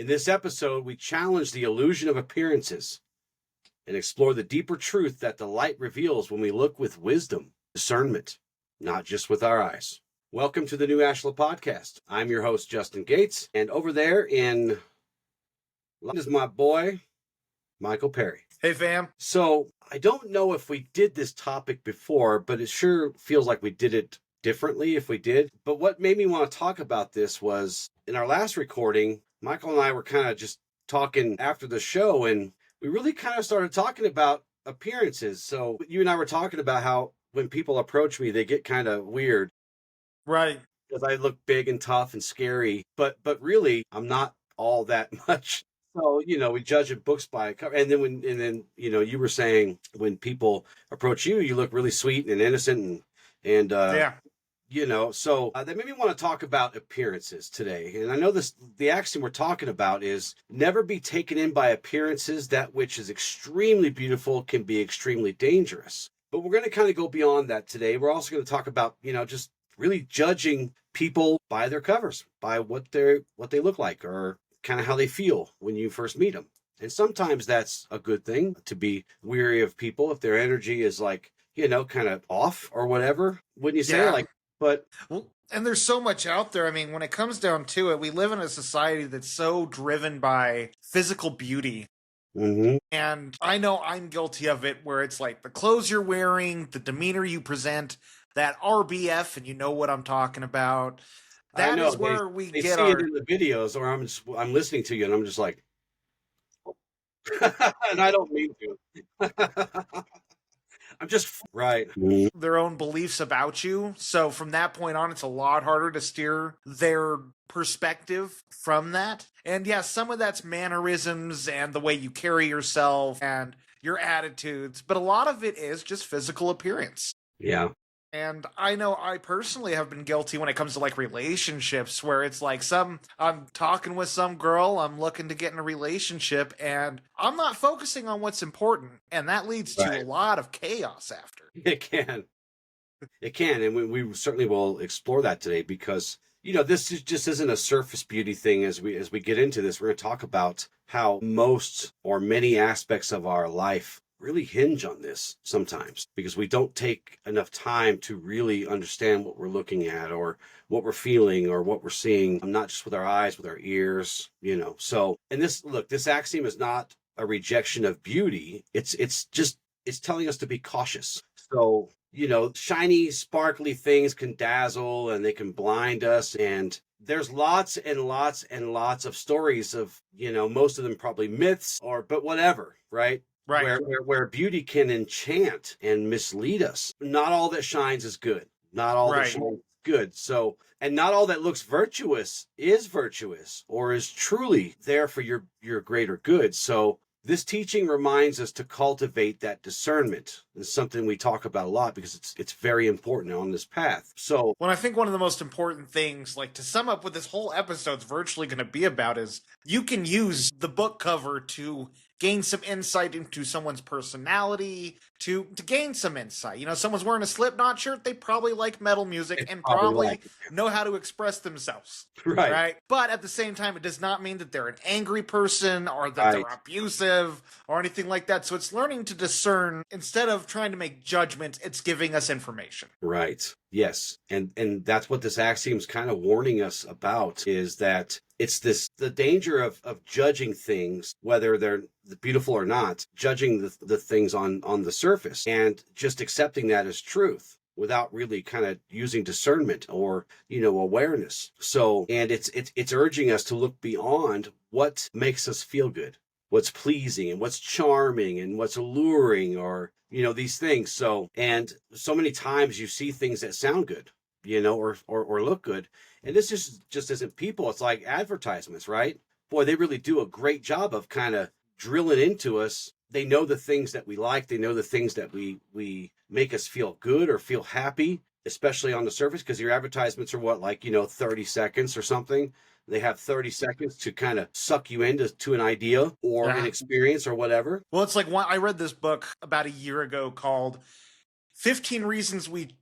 In this episode, we challenge the illusion of appearances and explore the deeper truth that the light reveals when we look with wisdom, discernment, not just with our eyes. Welcome to the new Ashla Podcast. I'm your host, Justin Gates, and over there in is my boy, Michael Perry. Hey, fam. So I don't know if we did this topic before, but it sure feels like we did it differently if we did. But what made me want to talk about this was in our last recording, Michael and I were kind of just talking after the show, and we really kind of started talking about appearances. So you and I were talking about how when people approach me, they get kind of weird. Right. Because I look big and tough and scary, but really I'm not all that much. So, we judge a books by a cover. And then you were saying when people approach you, you look really sweet and innocent and yeah. So that made me want to talk about appearances today. And I know the axiom we're talking about is never be taken in by appearances. That which is extremely beautiful can be extremely dangerous. But we're going to kind of go beyond that today. We're also going to talk about, just really judging people by their covers, by what they look like or kind of how they feel when you first meet them. And sometimes that's a good thing, to be weary of people if their energy is like, kind of off or whatever. Wouldn't you say? Yeah. But and there's so much out there. I mean, when it comes down to it, we live in a society that's so driven by physical beauty. Mm-hmm. And I know I'm guilty of it, where it's like the clothes you're wearing, the demeanor you present, that RBF, and you know what I'm talking about. That is where we they get see our... it in the videos, or I'm listening to you and I'm just like, and I don't mean to. I'm just right. their own beliefs about you. So from that point on, it's a lot harder to steer their perspective from that. And yeah, some of that's mannerisms and the way you carry yourself and your attitudes, but a lot of it is just physical appearance. Yeah. And I know I personally have been guilty when it comes to like relationships, where it's like I'm talking with some girl, I'm looking to get in a relationship, and I'm not focusing on what's important. And that leads to a lot of chaos after. It can. And we certainly will explore that today because, this just isn't a surface beauty thing. As we get into this, we're going to talk about how most or many aspects of our life really hinge on this sometimes because we don't take enough time to really understand what we're looking at or what we're feeling or what we're seeing, not just with our eyes, with our ears, So, and this axiom is not a rejection of beauty. It's telling us to be cautious. So, shiny, sparkly things can dazzle and they can blind us. And there's lots and lots and lots of stories of, most of them probably myths but whatever, right? Right. Where beauty can enchant and mislead us. Not all that shines is good. Not all that shines is good. So, and not all that looks virtuous is virtuous or is truly there for your greater good. So this teaching reminds us to cultivate that discernment. It's something we talk about a lot because it's very important on this path. So, I think one of the most important things, like to sum up what this whole episode's virtually going to be about, is you can use the book cover to gain some insight into someone's personality, to gain some insight. Someone's wearing a Slipknot shirt, they probably like metal music and probably know how to express themselves. Right? But at the same time, it does not mean that they're an angry person or that they're abusive or anything like that. So it's learning to discern. Instead of trying to make judgments, it's giving us information. Right. Yes. And that's what this axiom is kind of warning us about, is that it's the danger of judging things, whether they're beautiful or not, judging the things on the surface and just accepting that as truth without really kind of using discernment or, awareness. So, and it's urging us to look beyond what makes us feel good, what's pleasing and what's charming and what's alluring or, these things. So, and so many times you see things that sound good, or look good. And this just isn't people. It's like advertisements, right? Boy, they really do a great job of kind of drilling into us. They know the things that we like. They know the things that we make us feel good or feel happy, especially on the surface, because your advertisements are 30 seconds or something. They have 30 seconds to kind of suck you into an idea or an experience or whatever. Well, it's like I read this book about a year ago called 15 Reasons We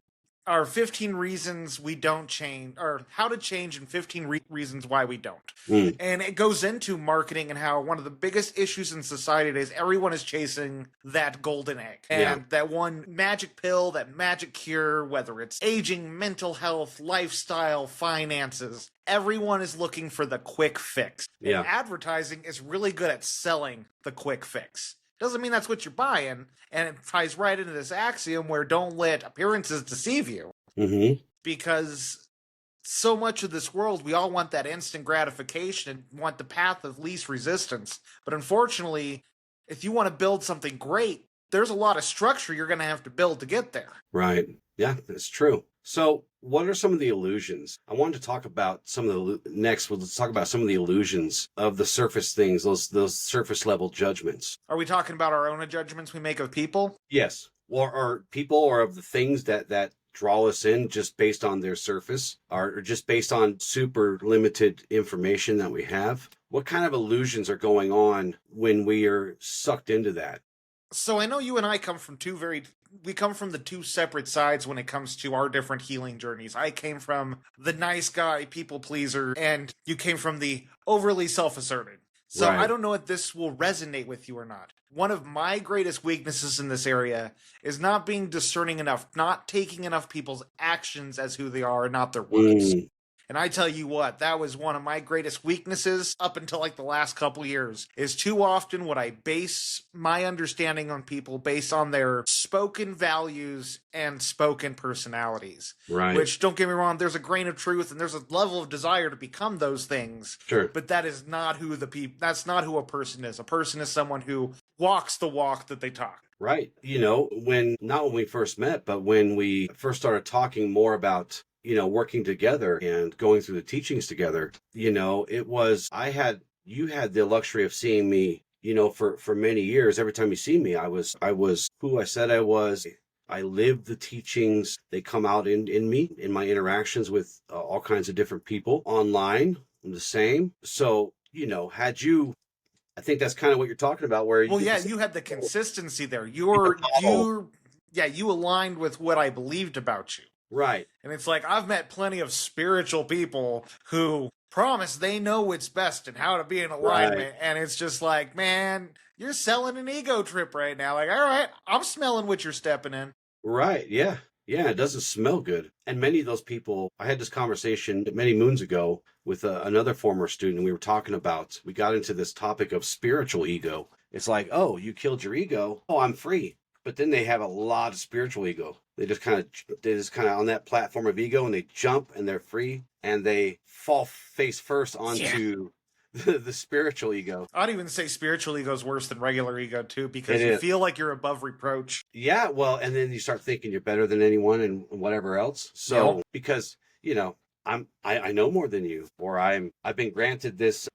are 15 reasons we don't change, or how to change and 15 reasons why we don't. Mm. And it goes into marketing and how one of the biggest issues in society today is everyone is chasing that golden egg and that one magic pill, that magic cure, whether it's aging, mental health, lifestyle, finances. Everyone is looking for the quick fix. And advertising is really good at selling the quick fix. Doesn't mean that's what you're buying, and it ties right into this axiom where don't let appearances deceive you. Mm-hmm. Because so much of this world, we all want that instant gratification and want the path of least resistance. But unfortunately, if you want to build something great, there's a lot of structure you're going to have to build to get there. Right. Yeah, that's true. So what are some of the illusions? I wanted to talk about some of the next. Let's talk about some of the illusions of the surface things, those surface level judgments. Are we talking about our own judgments we make of people? Yes. Or people, or of the things that draw us in just based on their surface, or just based on super limited information that we have. What kind of illusions are going on when we are sucked into that? So I know you and I come from we come from the two separate sides when it comes to our different healing journeys. I came from the nice guy, people pleaser, and you came from the overly self-asserting. So Right. I don't know if this will resonate with you or not. One of my greatest weaknesses in this area is not being discerning enough, not taking enough people's actions as who they are and not their words. And I tell you what, that was one of my greatest weaknesses up until like the last couple years, is too often would I base my understanding on people based on their spoken values and spoken personalities. Right. Which, don't get me wrong, there's a grain of truth and there's a level of desire to become those things. Sure. But that is not who that's not who a person is. A person is someone who walks the walk that they talk. Right. Not when we first met, but when we first started talking more about working together and going through the teachings together, you had the luxury of seeing me, for many years. Every time you see me, I was who I said I was. I live the teachings. They come out in me, in my interactions with all kinds of different people online. I'm the same. So, I think that's kind of what you're talking about, where you had the consistency there. You aligned with what I believed about you. Right. And it's like, I've met plenty of spiritual people who promise they know what's best and how to be in alignment. Right. And it's just like, man, you're selling an ego trip right now. Like, all right, I'm smelling what you're stepping in. Right. Yeah. Yeah. It doesn't smell good. And many of those people, I had this conversation many moons ago with another former student. We got into this topic of spiritual ego. It's like, oh, you killed your ego. Oh, I'm free. But then they have a lot of spiritual ego. They just kind of on that platform of ego, and they jump and they're free and they fall face first onto the spiritual ego. I'd even say spiritual ego is worse than regular ego too, because you feel like you're above reproach. Yeah, well, and then you start thinking you're better than anyone and whatever else. So because I know more than you, or I've been granted this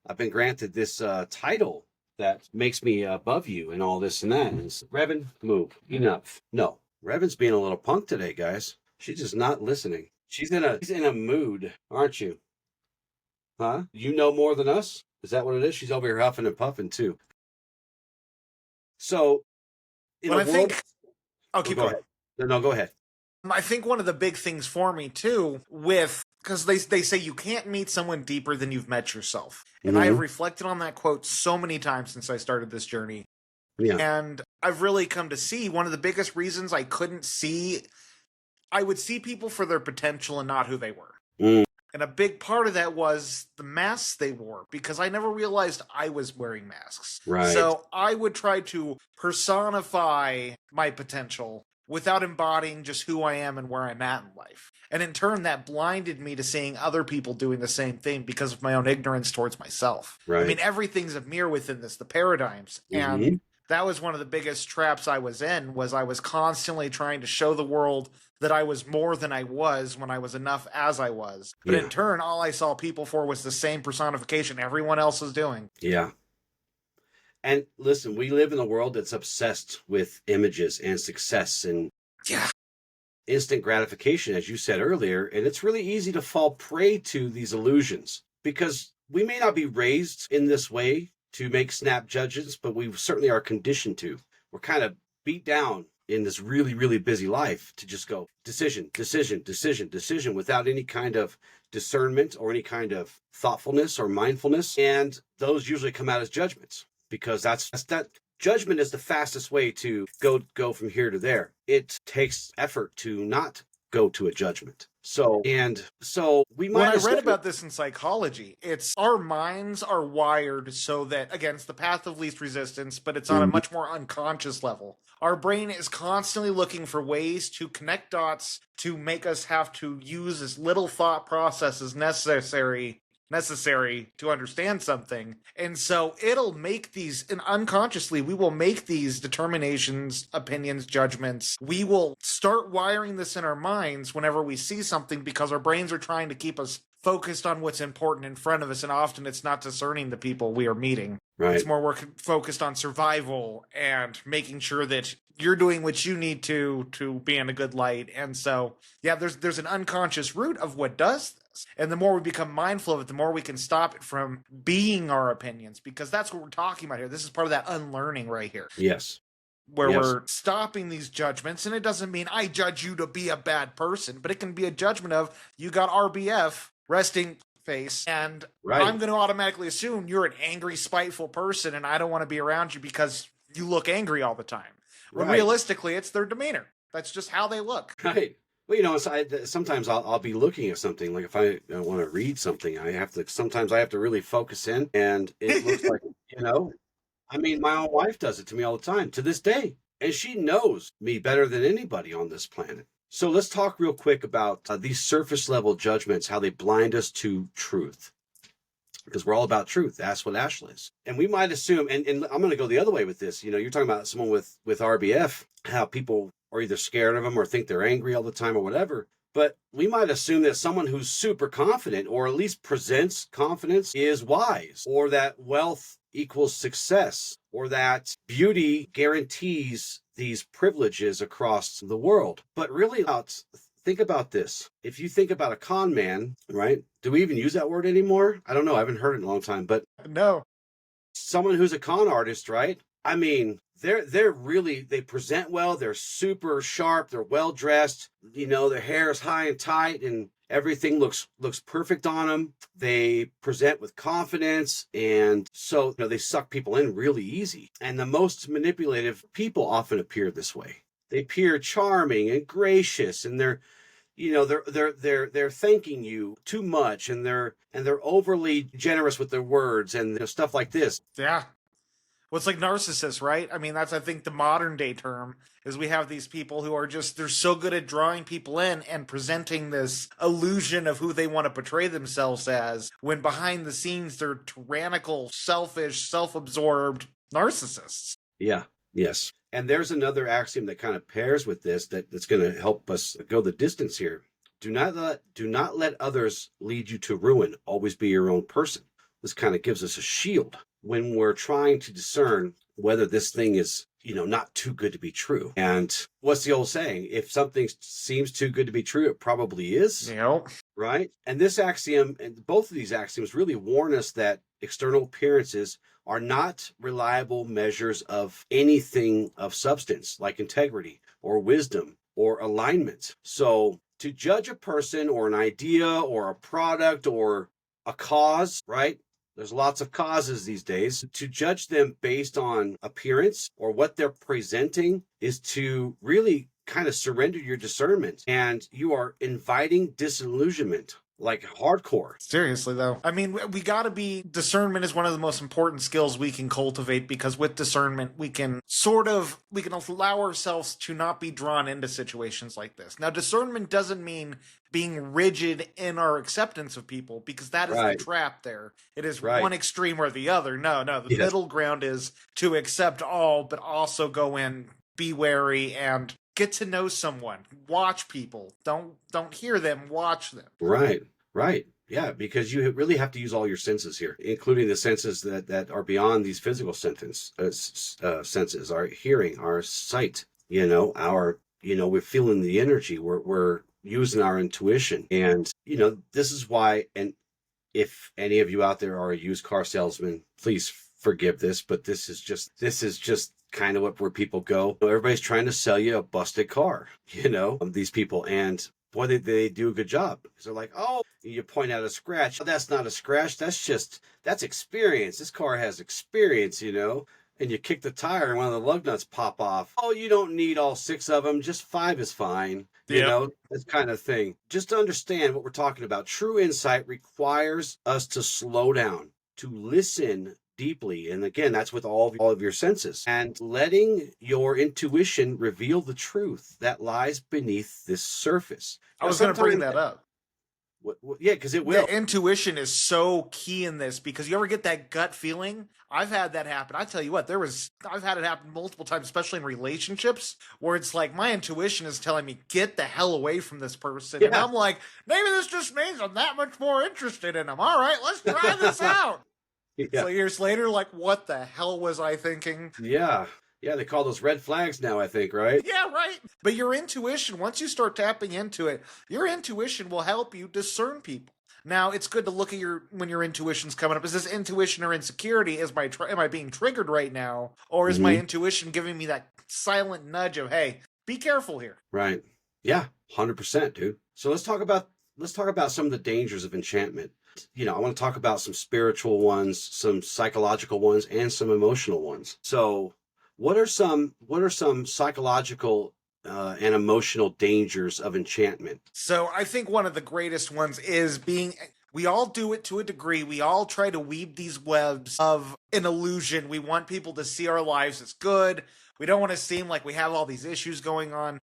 title that makes me above you and all this and that. And Revan, move. Enough. No. Revan's being a little punk today, guys. She's just not listening. She's in a mood, aren't you? Huh? You know more than us? Is that what it is? She's over here huffing and puffing too. So, go ahead. No, go ahead. I think one of the big things for me too, because they say you can't meet someone deeper than you've met yourself. And I have reflected on that quote so many times since I started this journey. Yeah. And I've really come to see one of the biggest reasons I would see people for their potential and not who they were. And a big part of that was the masks they wore, because I never realized I was wearing masks. Right. So I would try to personify my potential without embodying just who I am and where I'm at in life. And in turn, that blinded me to seeing other people doing the same thing because of my own ignorance towards myself. Right. I mean, everything's a mirror within this, the paradigms. And that was one of the biggest traps I was in, was I was constantly trying to show the world that I was more than I was when I was enough as I was. But in turn, all I saw people for was the same personification everyone else was doing. Yeah. And listen, we live in a world that's obsessed with images and success and instant gratification, as you said earlier. And it's really easy to fall prey to these illusions, because we may not be raised in this way to make snap judgments, but we certainly are conditioned to. We're kind of beat down in this really, really busy life to just go decision, decision, decision, decision without any kind of discernment or any kind of thoughtfulness or mindfulness. And those usually come out as judgments, because that's that judgment is the fastest way to go from here to there. It takes effort to not go to a judgment. So we might. When I read about this in psychology, it's our minds are wired so that, again, it's the path of least resistance, but it's on a much more unconscious level. Our brain is constantly looking for ways to connect dots to make us have to use as little thought process as necessary to understand something. And so it'll make these, and unconsciously, we will make these determinations, opinions, judgments. We will start wiring this in our minds whenever we see something, because our brains are trying to keep us focused on what's important in front of us, and often it's not discerning the people we are meeting. Right. It's more focused on survival and making sure that you're doing what you need to be in a good light. And so, yeah, there's an unconscious root of what does this. And the more we become mindful of it, the more we can stop it from being our opinions, because that's what we're talking about here. This is part of that unlearning right here. Yes. Where we're stopping these judgments. And it doesn't mean I judge you to be a bad person, but it can be a judgment of, you got RBF, resting face, and I'm going to automatically assume you're an angry, spiteful person, and I don't want to be around you because you look angry all the time. When realistically, it's their demeanor. That's just how they look. Right. Well, sometimes I'll be looking at something, like if I want to read something, sometimes I have to really focus in, and it looks like, I mean, my own wife does it to me all the time, to this day, and she knows me better than anybody on this planet. So let's talk real quick about these surface level judgments, how they blind us to truth. Because we're all about truth. That's what Ashla is. And we might assume, and I'm going to go the other way with this. You're talking about someone with RBF, how people are either scared of them or think they're angry all the time or whatever. But we might assume that someone who's super confident, or at least presents confidence, is wise, or that wealth equals success, or that beauty guarantees these privileges across the world. But really, think about this. If you think about a con man, right? Do we even use that word anymore? I don't know. I haven't heard it in a long time, but no. Someone who's a con artist, right? I mean, they present well. They're super sharp. They're well dressed. Their hair is high and tight, and everything looks perfect on them. They present with confidence, and so they suck people in really easy. And the most manipulative people often appear this way. They appear charming and gracious, and they're thanking you too much, and they're overly generous with their words, and stuff like this. Yeah. Well, it's like narcissists, right? I mean, that's, I think, the modern day term, is we have these people who are they're so good at drawing people in and presenting this illusion of who they want to portray themselves as, when behind the scenes they're tyrannical, selfish, self-absorbed narcissists. Yeah. Yes. And there's another axiom that kind of pairs with this that's going to help us go the distance here. Do not let others lead you to ruin. Always be your own person. This kind of gives us a shield when we're trying to discern whether this thing is, not too good to be true. And what's the old saying? If something seems too good to be true, it probably is. Yep. Right? And this axiom, and both of these axioms, really warn us that external appearances are not reliable measures of anything of substance, like integrity or wisdom or alignment. So to judge a person or an idea or a product or a cause, right? There's lots of causes these days. To judge them based on appearance or what they're presenting is to really kind of surrender your discernment, and you are inviting disillusionment. Like hardcore. Seriously, though. I mean, discernment is one of the most important skills we can cultivate, because with discernment, we can allow ourselves to not be drawn into situations like this. Now, discernment doesn't mean being rigid in our acceptance of people, because that is the trap there. It is one extreme or the other. No, the middle ground is to accept all, but also go in, be wary, and get to know someone. Watch people. Don't hear them. Watch them. Right. Yeah, because you really have to use all your senses here, including the senses that are beyond these physical senses. Our hearing, our sight. We're feeling the energy. We're using our intuition, and this is why. And if any of you out there are a used car salesman, please forgive this, but this is just kind of where people go. Everybody's trying to sell you a busted car, these people. And boy, they do a good job. Because they're like, oh, you point out a scratch. Oh, that's not a scratch. That's experience. This car has experience, And you kick the tire and one of the lug nuts pop off. Oh, you don't need all 6 of them. Just 5 is fine. This kind of thing. Just to understand what we're talking about, true insight requires us to slow down, to listen deeply. And again, that's with all of your senses, and letting your intuition reveal the truth that lies beneath this surface. I was going to bring that up. Yeah, because it will. The intuition is so key in this, because you ever get that gut feeling? I've had that happen. I tell you what, I've had it happen multiple times, especially in relationships, where it's like my intuition is telling me, get the hell away from this person. Yeah. And I'm like, maybe this just means I'm that much more interested in them. All right, let's try this out. Yeah. So years later, like, what the hell was I thinking? Yeah. Yeah, they call those red flags now, I think, right? Yeah, right. But your intuition, once you start tapping into it, your intuition will help you discern people. Now, it's good to look at when your intuition's coming up. Is this intuition or insecurity? Am I being triggered right now? Or is my intuition giving me that silent nudge of, hey, be careful here? Right. Yeah, 100%, dude. So let's talk about some of the dangers of enchantment. I want to talk about some spiritual ones, some psychological ones, and some emotional ones. So what are some psychological and emotional dangers of enchantment? So I think one of the greatest ones is we all do it to a degree. We all try to weave these webs of an illusion. We want people to see our lives as good. We don't want to seem like we have all these issues going on.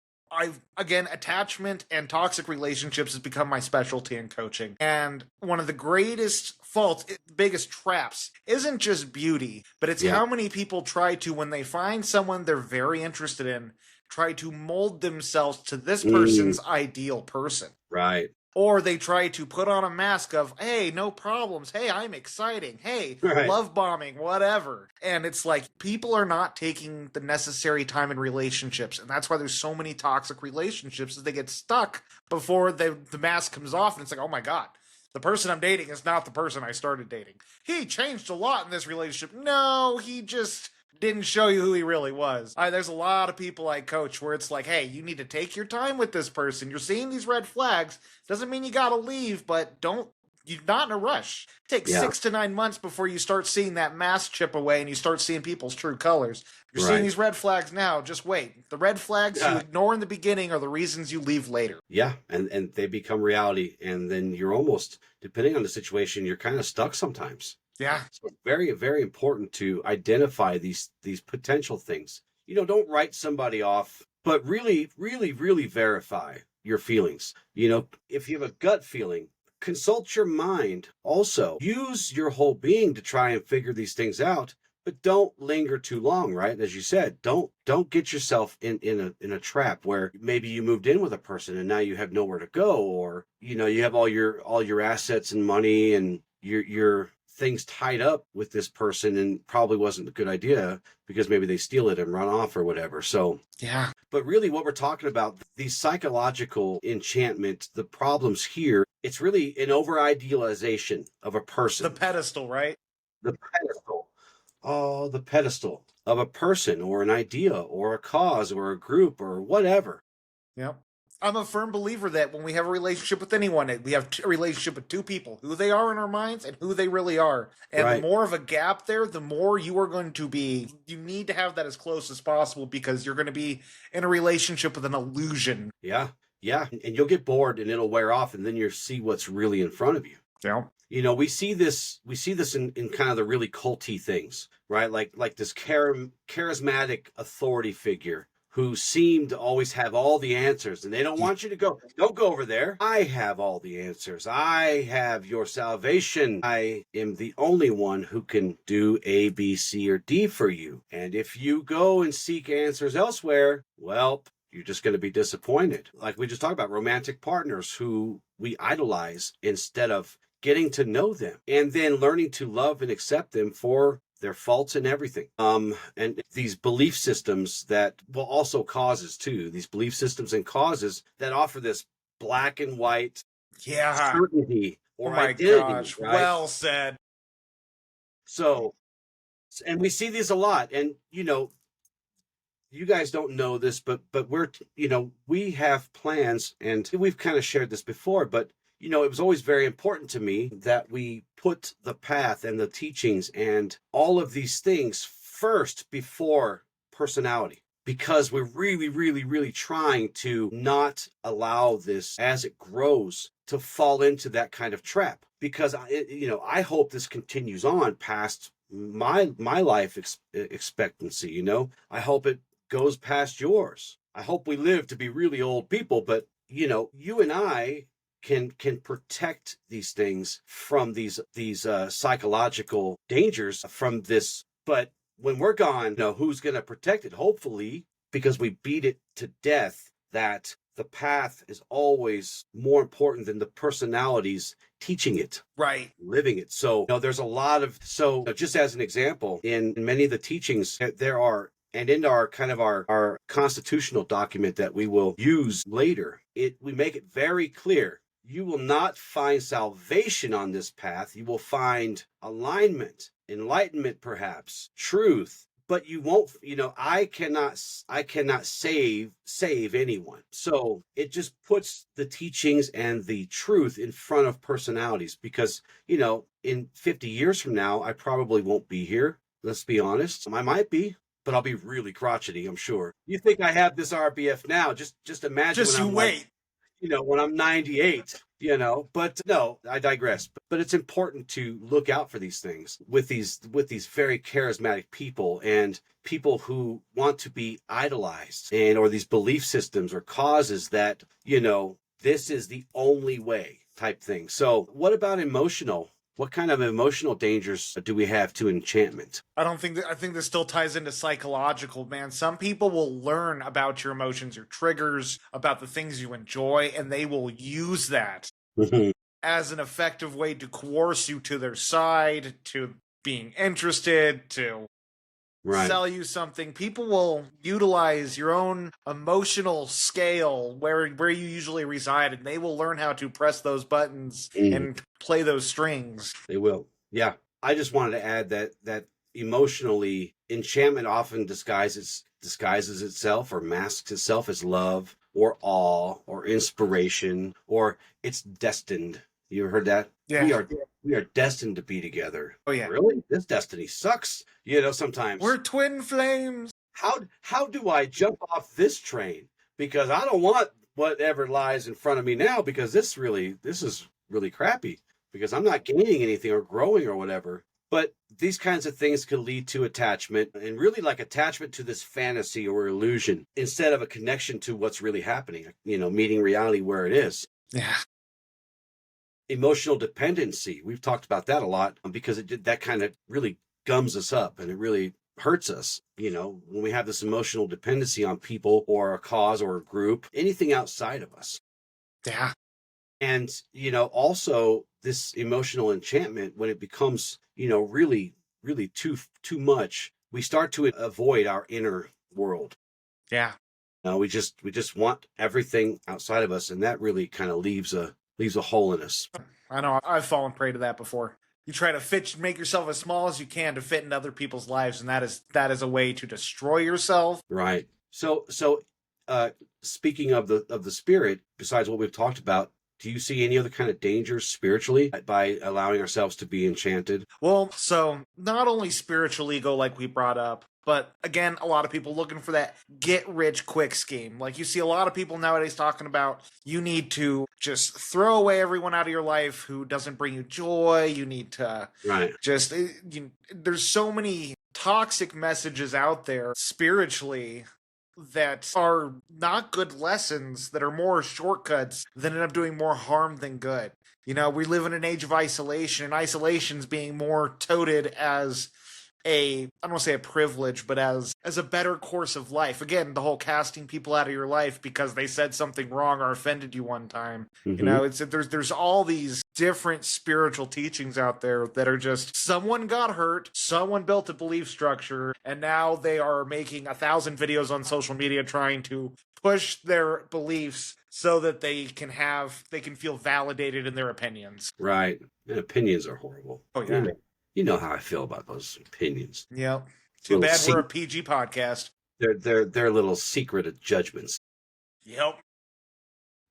Attachment and toxic relationships has become my specialty in coaching. And one of the greatest faults, biggest traps, isn't just beauty, but it's how many people try to, when they find someone they're very interested in, try to mold themselves to this person's ideal person. Right. Or they try to put on a mask of, hey, no problems. Hey, I'm exciting. Hey, love bombing, whatever. And it's like, people are not taking the necessary time in relationships. And that's why there's so many toxic relationships, is they get stuck before the mask comes off. And it's like, oh my God, the person I'm dating is not the person I started dating. He changed a lot in this relationship. No, he just didn't show you who he really was. There's a lot of people I coach where it's like, hey, you need to take your time with this person. You're seeing these red flags. Doesn't mean you gotta leave, but you're not in a rush. It takes 6 to 9 months before you start seeing that mask chip away and you start seeing people's true colors. You're seeing these red flags now, just wait. The red flags you ignore in the beginning are the reasons you leave later. Yeah, and they become reality, and then you're almost, depending on the situation, you're kind of stuck sometimes. Yeah. So it's very, very important to identify these potential things. Don't write somebody off, but really, really, really verify your feelings. If you have a gut feeling, consult your mind. Also, use your whole being to try and figure these things out, but don't linger too long, right? As you said, don't get yourself in a trap where maybe you moved in with a person and now you have nowhere to go, or you have all your assets and money and your things tied up with this person, and probably wasn't a good idea because maybe they steal it and run off or whatever. So yeah. But really what we're talking about, the psychological enchantment, the problems here, it's really an over-idealization of a person. The pedestal, right? The pedestal. Oh, the pedestal of a person or an idea or a cause or a group or whatever. Yep. I'm a firm believer that when we have a relationship with anyone, we have a relationship with two people, who they are in our minds and who they really are. And the more of a gap there, the more you are going to be, you need to have that as close as possible, because you're going to be in a relationship with an illusion. Yeah. Yeah. And you'll get bored and it'll wear off, and then you'll see what's really in front of you. Yeah. We see this in kind of the really culty things, right? Like this charismatic authority figure who seem to always have all the answers, and they don't want you to go. Don't go over there. I have all the answers. I have your salvation. I am the only one who can do A, B, C, or D for you. And if you go and seek answers elsewhere, well, you're just going to be disappointed. Like we just talked about, romantic partners who we idolize instead of getting to know them and then learning to love and accept them for their faults and everything. And these belief systems that, well, also causes too, these belief systems and causes that offer this black and white certainty or identity. Gosh, right? Well said. So, and we see these a lot. And, you guys don't know this, but we're, we have plans, and we've kind of shared this before, but it was always very important to me that we put the path and the teachings and all of these things first before personality, because we're really, really, really trying to not allow this, as it grows, to fall into that kind of trap. Because I hope this continues on past my life expectancy. I hope it goes past yours. I hope we live to be really old people, but you and I can protect these things from these psychological dangers from this. But when we're gone, who's going to protect it? Hopefully, because we beat it to death, that the path is always more important than the personalities teaching it, right, living it. So there's a lot of, just as an example, in many of the teachings there are, and in our kind of our constitutional document that we will use later, we make it very clear: you will not find salvation on this path. You will find alignment, enlightenment, perhaps truth, but you won't. I cannot save anyone. So it just puts the teachings and the truth in front of personalities, because in 50 years from now, I probably won't be here. Let's be honest. I might be, but I'll be really crotchety, I'm sure. You think I have this RBF now? Just imagine just when you I'm wait. when I'm 98, but no, I digress. But it's important to look out for these things with these very charismatic people, and people who want to be idolized, or these belief systems or causes that, this is the only way type thing. So what about emotional? What kind of emotional dangers do we have to enchantment? I think this still ties into psychological, man. Some people will learn about your emotions, your triggers, about the things you enjoy, and they will use that as an effective way to coerce you to their side, to being interested, to sell you something. People will utilize your own emotional scale where you usually reside, and they will learn how to press those buttons and play those strings. They will. Yeah. I just wanted to add that emotionally, enchantment often disguises itself or masks itself as love or awe or inspiration, or it's destined. You heard that? Yeah. We are destined to be together. Oh yeah. Really? This destiny sucks. Sometimes We're twin flames. How do I jump off this train? Because I don't want whatever lies in front of me now, because this is really crappy, because I'm not gaining anything or growing or whatever. But these kinds of things can lead to attachment, and really like attachment to this fantasy or illusion, instead of a connection to what's really happening, meeting reality where it is. Yeah. Emotional dependency. We've talked about that a lot, because that kind of really gums us up, and it really hurts us, when we have this emotional dependency on people or a cause or a group, anything outside of us. Yeah. And, also this emotional enchantment, when it becomes, really, really too much, we start to avoid our inner world. Yeah. We just want everything outside of us, and that really kind of leaves a hole in us. I know, I've fallen prey to that before. You try to make yourself as small as you can to fit in other people's lives, and that is a way to destroy yourself. Right. So speaking of the spirit, besides what we've talked about, do you see any other kind of dangers spiritually by allowing ourselves to be enchanted? Well, so not only spiritual ego, like we brought up, but again, a lot of people looking for that get rich quick scheme. Like you see a lot of people nowadays talking about, you need to just throw away everyone out of your life who doesn't bring you joy. You need to there's so many toxic messages out there spiritually that are not good lessons, that are more shortcuts that end up doing more harm than good. We live in an age of isolation, and isolation's being more touted as I don't want to say a privilege, but as a better course of life. Again, the whole casting people out of your life because they said something wrong or offended you one time. Mm-hmm. There's all these different spiritual teachings out there that are just, someone got hurt, someone built a belief structure, and now they are making 1,000 videos on social media trying to push their beliefs so that they can feel validated in their opinions. Right. And opinions are horrible. Oh yeah. You know how I feel about those opinions. Yep. Too bad we're a PG podcast. their little secret judgments. Yep.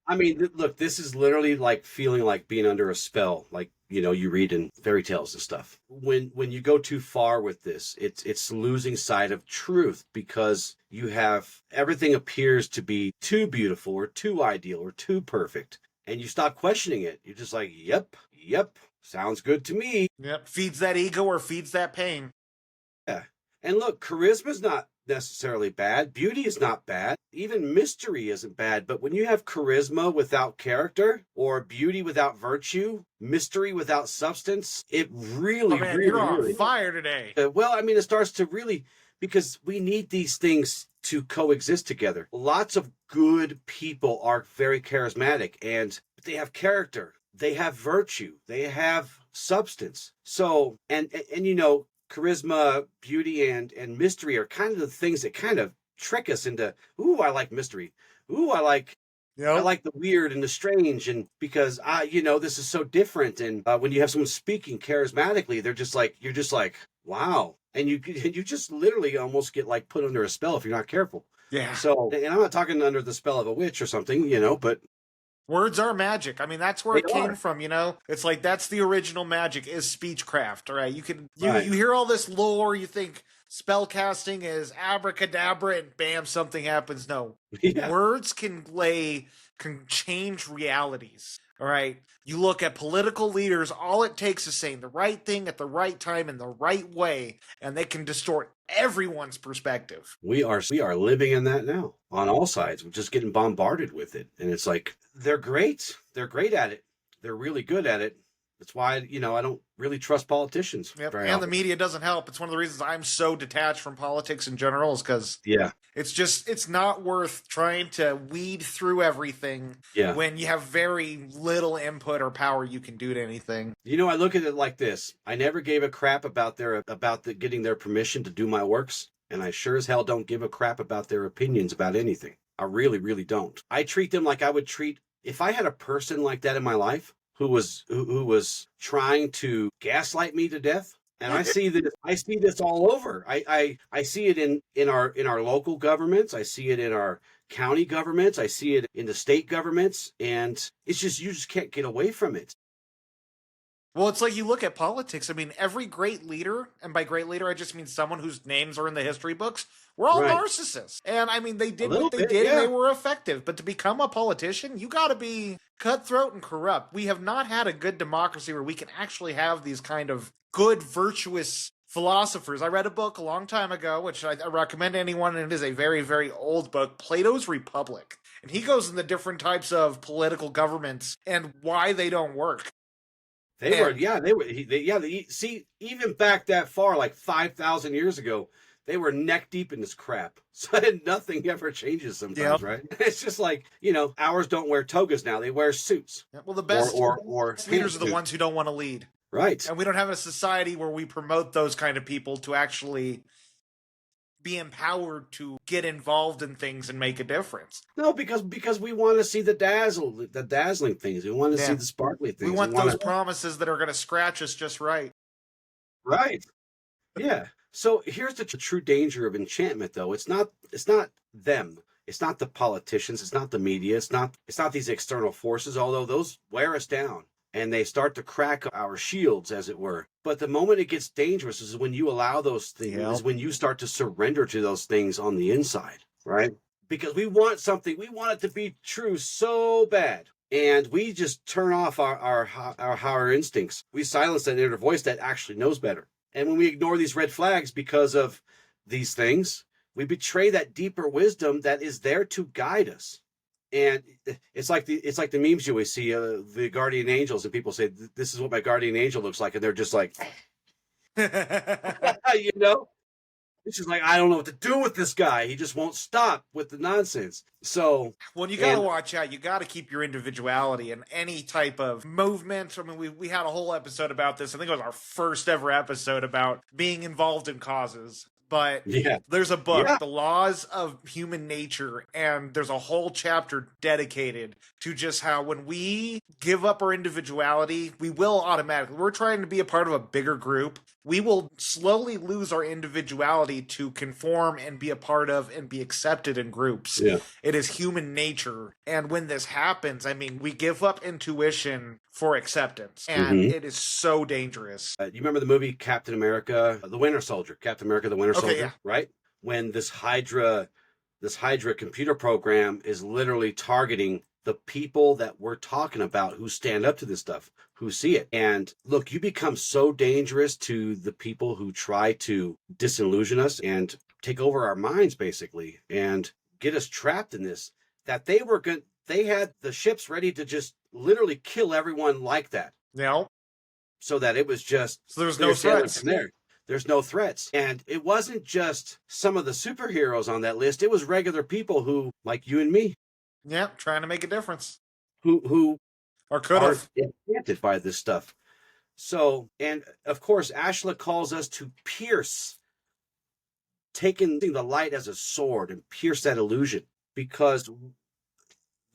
I mean, look, this is literally like feeling like being under a spell, like you read in fairy tales and stuff. When you go too far with this, it's losing sight of truth because you have everything appears to be too beautiful or too ideal or too perfect, and you stop questioning it. You're just like, yep, sounds good to me. Yep. Feeds that ego or feeds that pain. Yeah. And look, charisma's not necessarily bad. Beauty is not bad. Even mystery isn't bad. But when you have charisma without character, or beauty without virtue, mystery without substance, it really, Oh man, really, you're on really. fire today. Well, I mean, it starts to really, because we need these things to coexist together. Lots of good people are very charismatic, and they have character. They have virtue. They have substance. So, and charisma, beauty, and mystery are kind of the things that kind of trick us into, ooh, I like mystery. Ooh, I like the weird and the strange, and because this is so different. And when you have someone speaking charismatically, you're just like, wow, and you just literally almost get like put under a spell if you're not careful. Yeah. So, and I'm not talking under the spell of a witch or something, but words are magic. I mean, that's where it They came are. from, It's like that's the original magic is speechcraft, all right? Right. You hear all this lore, you think spell casting is abracadabra and bam, something happens. No. Yeah. Words can change realities. All right. You look at political leaders, all it takes is saying the right thing at the right time in the right way, and they can distort everyone's perspective. We are living in that now on all sides. We're just getting bombarded with it. And it's like, they're great. They're great at it. They're really good at it. That's why, I don't really trust politicians. Yep. Very And often. the media doesn't help. It's one of the reasons I'm so detached from politics in general is because it's not worth trying to weed through everything when you have very little input or power you can do to anything. I look at it like this. I never gave a crap about getting their permission to do my works, and I sure as hell don't give a crap about their opinions about anything. I really, really don't. I treat them like I would treat, if I had a person like that in my life who was trying to gaslight me to death. And I see this all over. I see it in our local governments. I see it in our county governments. I see it in the state governments, and it's just, you just can't get away from it. Well, it's like you look at politics. I mean, every great leader, and by great leader, I just mean someone whose names are in the history books, were all narcissists. And I mean, they did what they did and they were effective. But to become a politician, you got to be cutthroat and corrupt. We have not had a good democracy where we can actually have these kind of good, virtuous philosophers. I read a book a long time ago, which I recommend to anyone, and it is a very, very old book, Plato's Republic. And he goes into different types of political governments and why they don't work. See, even back that far, like 5,000 years ago, they were neck deep in this crap. So nothing ever changes sometimes, right? It's just like, ours don't wear togas now. They wear suits. Yeah, well, the best or leaders are the ones who don't want to lead. Right. And we don't have a society where we promote those kind of people to actually be empowered to get involved in things and make a difference. No, because we want to see the dazzling things. We want to see the sparkly things. We want those promises that are going to scratch us just right. Right. Yeah. So here's the true danger of enchantment, though. It's not them. It's not the politicians. It's not the media. It's not these external forces, although those wear us down and they start to crack our shields, as it were. But the moment it gets dangerous is when you allow those things, is when you start to surrender to those things on the inside, right? Because we want something, we want it to be true so bad. And we just turn off our higher instincts. We silence that inner voice that actually knows better. And when we ignore these red flags because of these things, we betray that deeper wisdom that is there to guide us. And it's like the memes you always see, the guardian angels, and people say, "This is what my guardian angel looks like," and they're just like, it's just like, I don't know what to do with this guy. He just won't stop with the nonsense. So, well, you got to watch out. You got to keep your individuality in any type of movement. I mean, we had a whole episode about this. I think it was our first ever episode about being involved in causes. but Yeah. there's a book, Yeah. The Laws of Human Nature, and there's a whole chapter dedicated to just how when we give up our individuality, we will automatically, we're trying to be a part of a bigger group, we will slowly lose our individuality to conform and be a part of and be accepted in groups. Yeah. It is human nature. And when this happens, I mean, we give up intuition for acceptance. And Mhm. it is so dangerous. You remember the movie Captain America, the Winter Soldier, Captain America, the Winter Okay, Soldier, yeah. right? When this Hydra computer program is literally targeting the people that we're talking about who stand up to this stuff, who see it. And look, you become so dangerous to the people who try to disillusion us and take over our minds, basically, and get us trapped in this, that they had the ships ready to just literally kill everyone like that. You know? So that it was just So there's no threats. from there. There's no threats. And it wasn't just some of the superheroes on that list. It was regular people who, like you and me, Yeah, trying to make a difference. who Or could are have. enchanted by this stuff. So, and of course, Ashla calls us to pierce, taking the light as a sword and pierce that illusion, because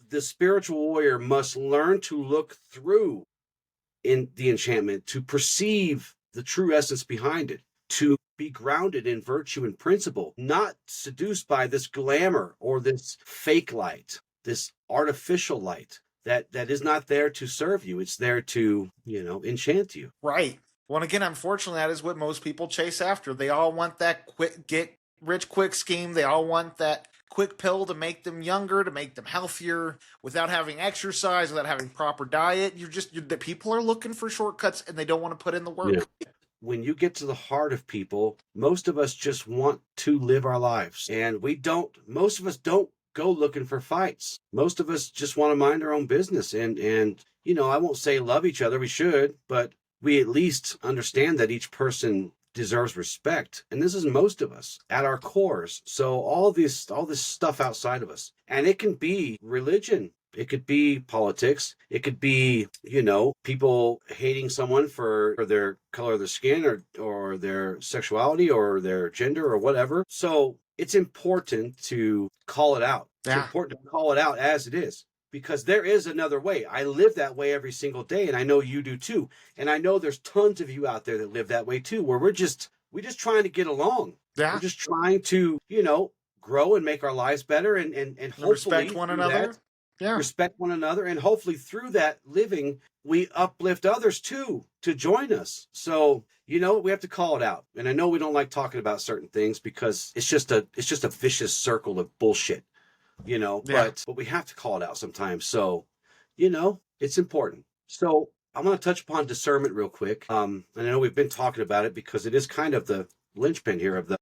the spiritual warrior must learn to look through in the enchantment, to perceive the true essence behind it, to be grounded in virtue and principle, not seduced by this glamour or this fake light, this artificial light that is not there to serve you. It's there to, enchant you. Right. Well, again, unfortunately, that is what most people chase after. They all want that quick get rich quick scheme. They all want that quick pill to make them younger, to make them healthier, without having exercise, without having proper diet. The people are looking for shortcuts and they don't want to put in the work. Yeah. When you get to the heart of people, most of us just want to live our lives. And most of us don't go looking for fights. Most of us just want to mind our own business. And I won't say love each other. We should, but we at least understand that each person deserves respect. And this is most of us at our cores. So all this stuff outside of us. And it can be religion. It could be politics. It could be, people hating someone for their color of their skin or their sexuality or their gender or whatever. So it's important to call it out. Yeah. It's important to call it out as it is, because there is another way. I live that way every single day, and I know you do too. And I know there's tons of you out there that live that way too, where we're just trying to get along. Yeah. We're just trying to, grow and make our lives better and hopefully respect one another. Yeah. Respect one another, and hopefully through that living we uplift others too to join us. So we have to call it out. And I know we don't like talking about certain things because it's just a vicious circle of bullshit, but we have to call it out sometimes. So it's important. So I'm going to touch upon discernment real quick. And I know we've been talking about it because it is kind of the linchpin here of the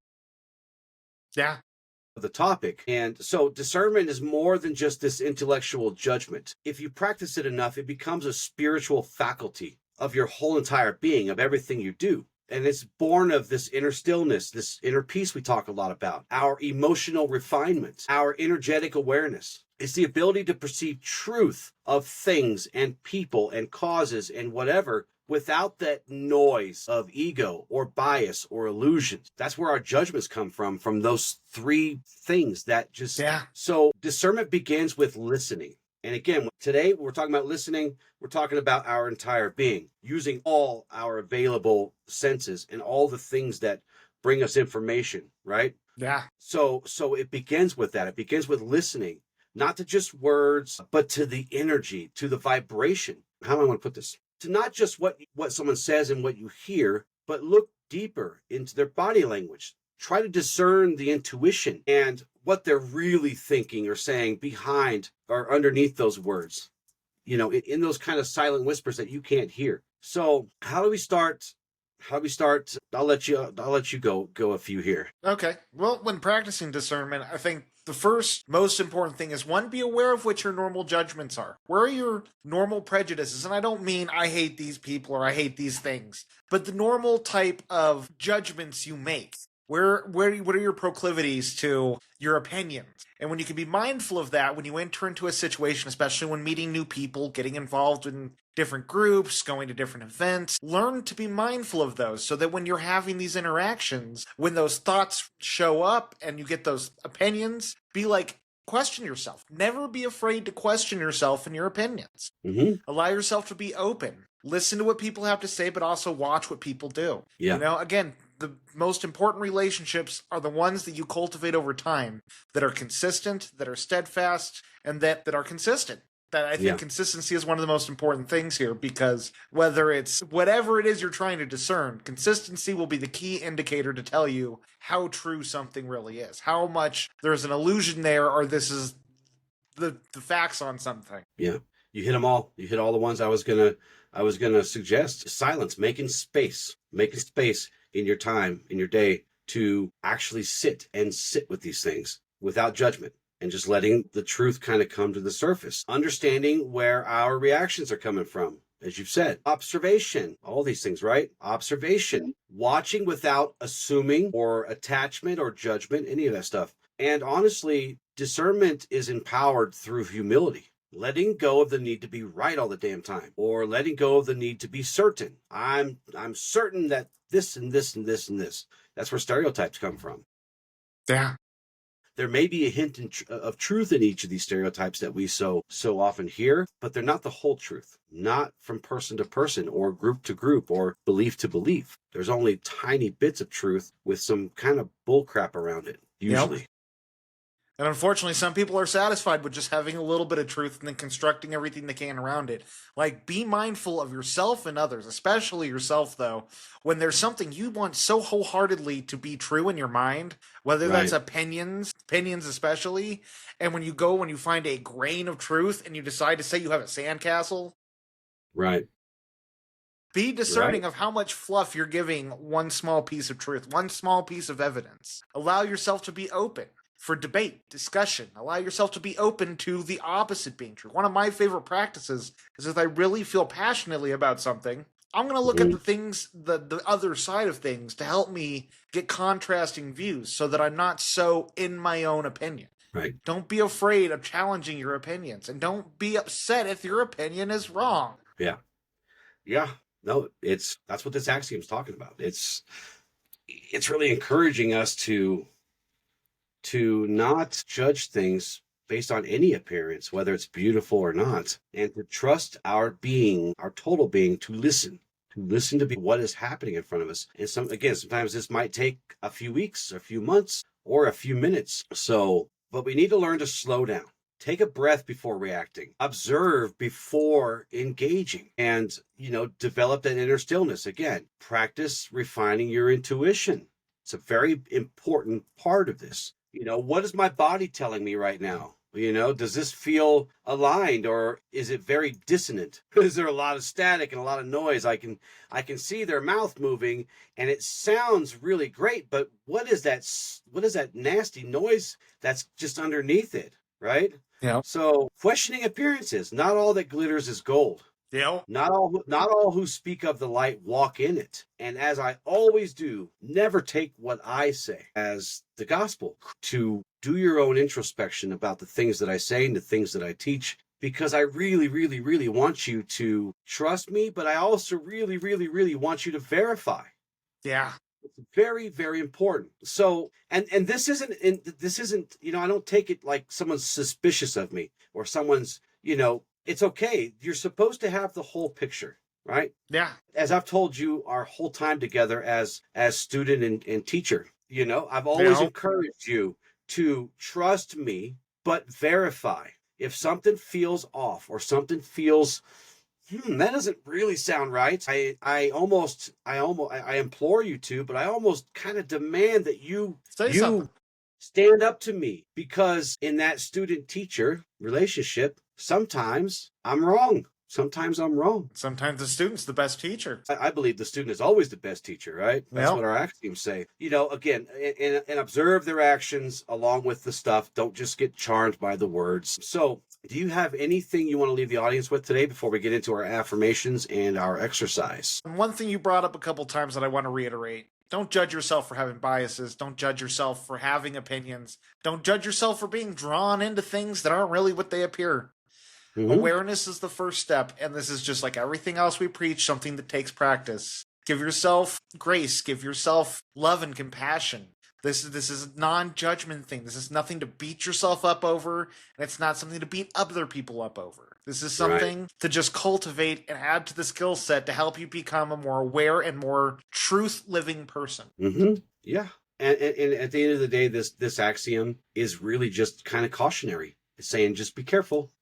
topic. And so discernment is more than just this intellectual judgment. If you practice it enough, it becomes a spiritual faculty of your whole entire being, of everything you do. And it's born of this inner stillness, this inner peace we talk a lot about, our emotional refinement, our energetic awareness. It's the ability to perceive truth of things and people and causes and whatever without that noise of ego or bias or illusions. That's where our judgments come from those three things that just... Yeah. So discernment begins with listening. And again, today we're talking about listening. We're talking about our entire being, using all our available senses and all the things that bring us information, right? Yeah. So it begins with that. It begins with listening, not to just words, but to the energy, to the vibration. How do I want to put this? To not just what someone says and what you hear, but look deeper into their body language. Try to discern the intuition and what they're really thinking or saying behind or underneath those words, in those kind of silent whispers that you can't hear. So how do we start? I'll let you go a few here. Okay. Well, when practicing discernment, I think the first most important thing is, one, be aware of what your normal judgments are. Where are your normal prejudices? And I don't mean I hate these people or I hate these things, but the normal type of judgments you make. What are your proclivities to your opinions? And when you can be mindful of that, when you enter into a situation, especially when meeting new people, getting involved in different groups, going to different events, learn to be mindful of those so that when you're having these interactions, when those thoughts show up and you get those opinions, be like, question yourself. Never be afraid to question yourself and your opinions. Mm-hmm. Allow yourself to be open. Listen to what people have to say, but also watch what people do. Yeah. You know, again, the most important relationships are the ones that you cultivate over time, that are consistent, that are steadfast, and that are consistent. That I think consistency is one of the most important things here, because whether it's whatever it is you're trying to discern, consistency will be the key indicator to tell you how true something really is, how much there's an illusion there, or this is the facts on something. Yeah. You hit them all. You hit all the ones I was gonna suggest. Silence, making space in your time, in your day, to actually sit with these things without judgment and just letting the truth kind of come to the surface. Understanding where our reactions are coming from, as you've said. Observation, all these things, right? Observation, watching without assuming or attachment or judgment, any of that stuff. And honestly, discernment is empowered through humility. Letting go of the need to be right all the damn time, or letting go of the need to be certain. I'm certain that this and this and this and this. That's where stereotypes come from. Yeah. There may be a hint of truth in each of these stereotypes that we so often hear, but they're not the whole truth. Not from person to person or group to group or belief to belief. There's only tiny bits of truth with some kind of bullcrap around it, usually. Yep. And unfortunately, some people are satisfied with just having a little bit of truth and then constructing everything they can around it. Like, be mindful of yourself and others, especially yourself, though. When there's something you want so wholeheartedly to be true in your mind, whether that's opinions especially, and when you find a grain of truth and you decide to say you have a sandcastle. Right. Be discerning of how much fluff you're giving one small piece of truth, one small piece of evidence. Allow yourself to be open for debate, discussion. Allow yourself to be open to the opposite being true. One of my favorite practices is if I really feel passionately about something, I'm going to look at the things, the other side of things, to help me get contrasting views so that I'm not so in my own opinion. Right. Don't be afraid of challenging your opinions, and don't be upset if your opinion is wrong. Yeah. Yeah. No, that's what this axiom is talking about. It's really encouraging us to not judge things based on any appearance, whether it's beautiful or not, and to trust our being, our total being, to listen to what is happening in front of us. And sometimes this might take a few weeks, a few months, or a few minutes. But we need to learn to slow down. Take a breath before reacting. Observe before engaging. And, develop that inner stillness. Again, practice refining your intuition. It's a very important part of this. What is my body telling me right now? Does this feel aligned, or is it very dissonant? Is there a lot of static and a lot of noise? I can see their mouth moving and it sounds really great, but what is that nasty noise that's just underneath it, right? Yeah. So questioning appearances. Not all that glitters is gold. Yeah. Not all who speak of the light walk in it. And as I always do, never take what I say as the gospel. To do your own introspection about the things that I say and the things that I teach, because I really, really, really want you to trust me, but I also really, really, really want you to verify. Yeah. It's very, very important. So, and this isn't, I don't take it like someone's suspicious of me or someone's, it's okay. You're supposed to have the whole picture, right? Yeah. As I've told you our whole time together as student and teacher, I've always encouraged you to trust me, but verify. If something feels off or something feels, that doesn't really sound right, I implore you to, but I almost kind of demand that you stand up to me, because in that student-teacher relationship, sometimes I'm wrong. Sometimes Sometimes the student's the best teacher. I believe the student is always the best teacher, right? That's what our axioms say. Again, and observe their actions along with the stuff. Don't just get charmed by the words. So, do you have anything you want to leave the audience with today before we get into our affirmations and our exercise? One thing you brought up a couple times that I want to reiterate Don't judge yourself for having biases. Don't judge yourself for having opinions. Don't judge yourself for being drawn into things that aren't really what they appear. Mm-hmm. Awareness is the first step, and this is just like everything else we preach, something that takes practice. Give yourself grace, give yourself love and compassion. This is a non-judgment thing. This is nothing to beat yourself up over, and it's not something to beat other people up over. This is something to just cultivate and add to the skill set to help you become a more aware and more truth-living person. Mm-hmm. Yeah. And at the end of the day, this axiom is really just kind of cautionary. It's saying just be careful,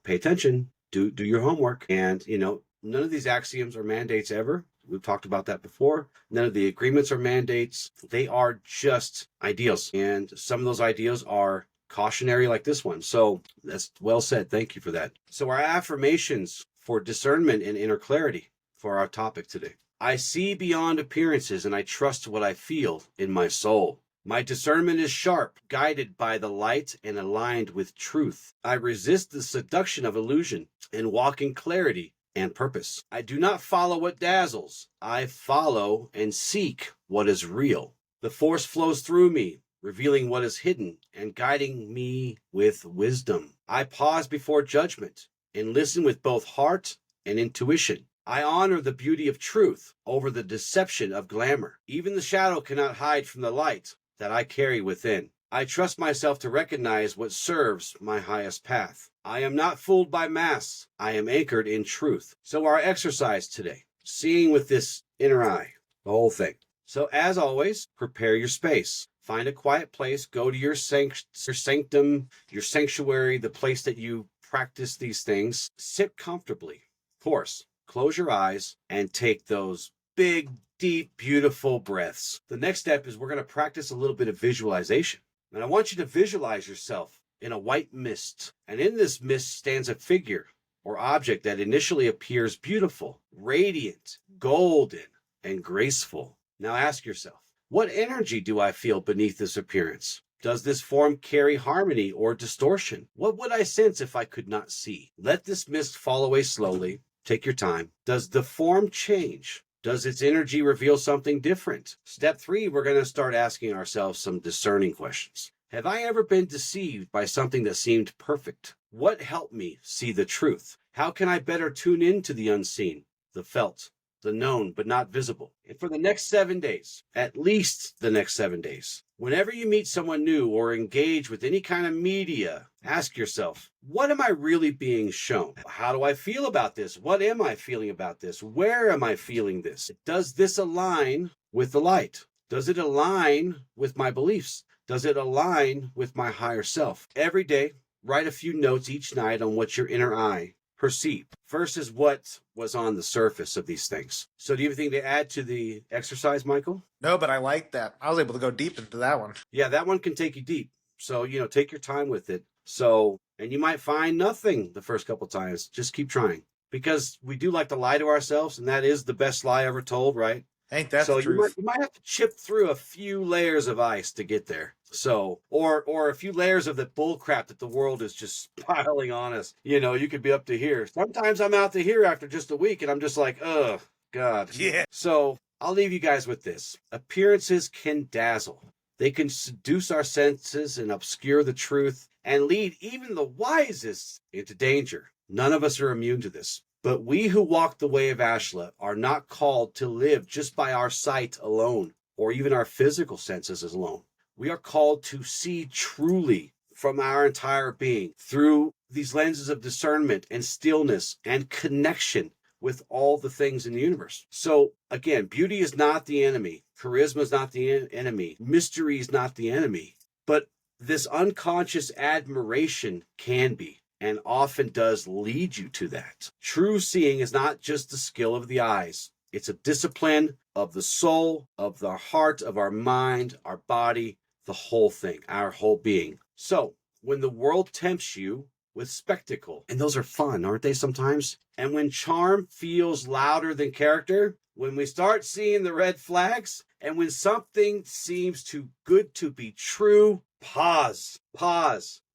pay attention, do your homework. And, none of these axioms are mandates ever. We've talked about that before. None of the agreements are mandates. They are just ideals. And some of those ideas are cautionary like this one. So that's well said. Thank you for that. So our affirmations for discernment and inner clarity for our topic today. I see beyond appearances and I trust what I feel in my soul. My discernment is sharp, guided by the light and aligned with truth. I resist the seduction of illusion and walk in clarity and purpose. I do not follow what dazzles. I follow and seek what is real. The force flows through me, revealing what is hidden and guiding me with wisdom. I pause before judgment and listen with both heart and intuition. I honor the beauty of truth over the deception of glamour. Even the shadow cannot hide from the light that I carry within. I trust myself to recognize what serves my highest path. I am not fooled by masks. I am anchored in truth. So our exercise today, seeing with this inner eye, the whole thing. So as always, prepare your space. Find a quiet place. Go to your sanctum, your sanctuary, the place that you practice these things. Sit comfortably. Of course, close your eyes and take those big, deep, beautiful breaths. The next step is we're going to practice a little bit of visualization. And I want you to visualize yourself in a white mist. And in this mist stands a figure or object that initially appears beautiful, radiant, golden, and graceful. Now ask yourself, what energy do I feel beneath this appearance? Does this form carry harmony or distortion? What would I sense if I could not see? Let this mist fall away slowly. Take your time. Does the form change? Does its energy reveal something different? Step 3, we're going to start asking ourselves some discerning questions. Have I ever been deceived by something that seemed perfect? What helped me see the truth? How can I better tune into the unseen, the felt, the known but not visible? And for the next 7 days, at least the next 7 days, whenever you meet someone new or engage with any kind of media, ask yourself, what am I really being shown? How do I feel about this? What am I feeling about this? Where am I feeling this? Does this align with the light? Does it align with my beliefs? Does it align with my higher self? Every day, write a few notes each night on what your inner eye perceived versus what was on the surface of these things. So do you have anything to add to the exercise, Michael? No, but I like that. I was able to go deep into that one. Yeah, that one can take you deep. So, take your time with it. So, and you might find nothing the first couple times. Just keep trying. Because we do like to lie to ourselves, and that is the best lie ever told, right? Ain't that So the truth? you might have to chip through a few layers of ice to get there. So, or a few layers of the bull crap that the world is just piling on us. You could be up to here. Sometimes I'm out to here after just a week and I'm just like, oh, God. Yeah. So I'll leave you guys with this. Appearances can dazzle. They can seduce our senses and obscure the truth and lead even the wisest into danger. None of us are immune to this. But we who walk the way of Ashla are not called to live just by our sight alone, or even our physical senses alone. We are called to see truly from our entire being through these lenses of discernment and stillness and connection with all the things in the universe. So again, beauty is not the enemy. Charisma is not the enemy. Mystery is not the enemy. But this unconscious admiration can be, and often does lead you to that. True seeing is not just the skill of the eyes. It's a discipline of the soul, of the heart, of our mind, our body, the whole thing, our whole being. So when the world tempts you with spectacle, and those are fun, aren't they sometimes? And when charm feels louder than character, when we start seeing the red flags, and when something seems too good to be true, pause,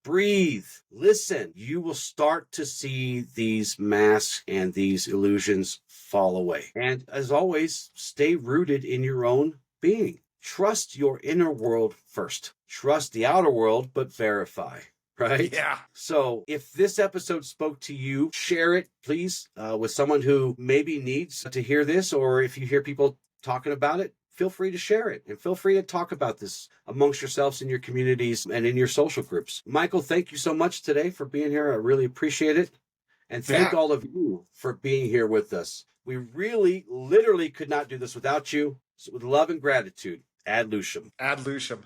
breathe, listen. You will start to see these masks and these illusions fall away. And as always, stay rooted in your own being. Trust your inner world first. Trust the outer world, but verify. Right? Yeah. So if this episode spoke to you, share it, please, with someone who maybe needs to hear this, or if you hear people talking about it, feel free to share it and feel free to talk about this amongst yourselves in your communities and in your social groups. Michael, thank you so much today for being here. I really appreciate it. And thank all of you for being here with us. We really, literally could not do this without you. So with love and gratitude, ad Lucium. Ad Lucium.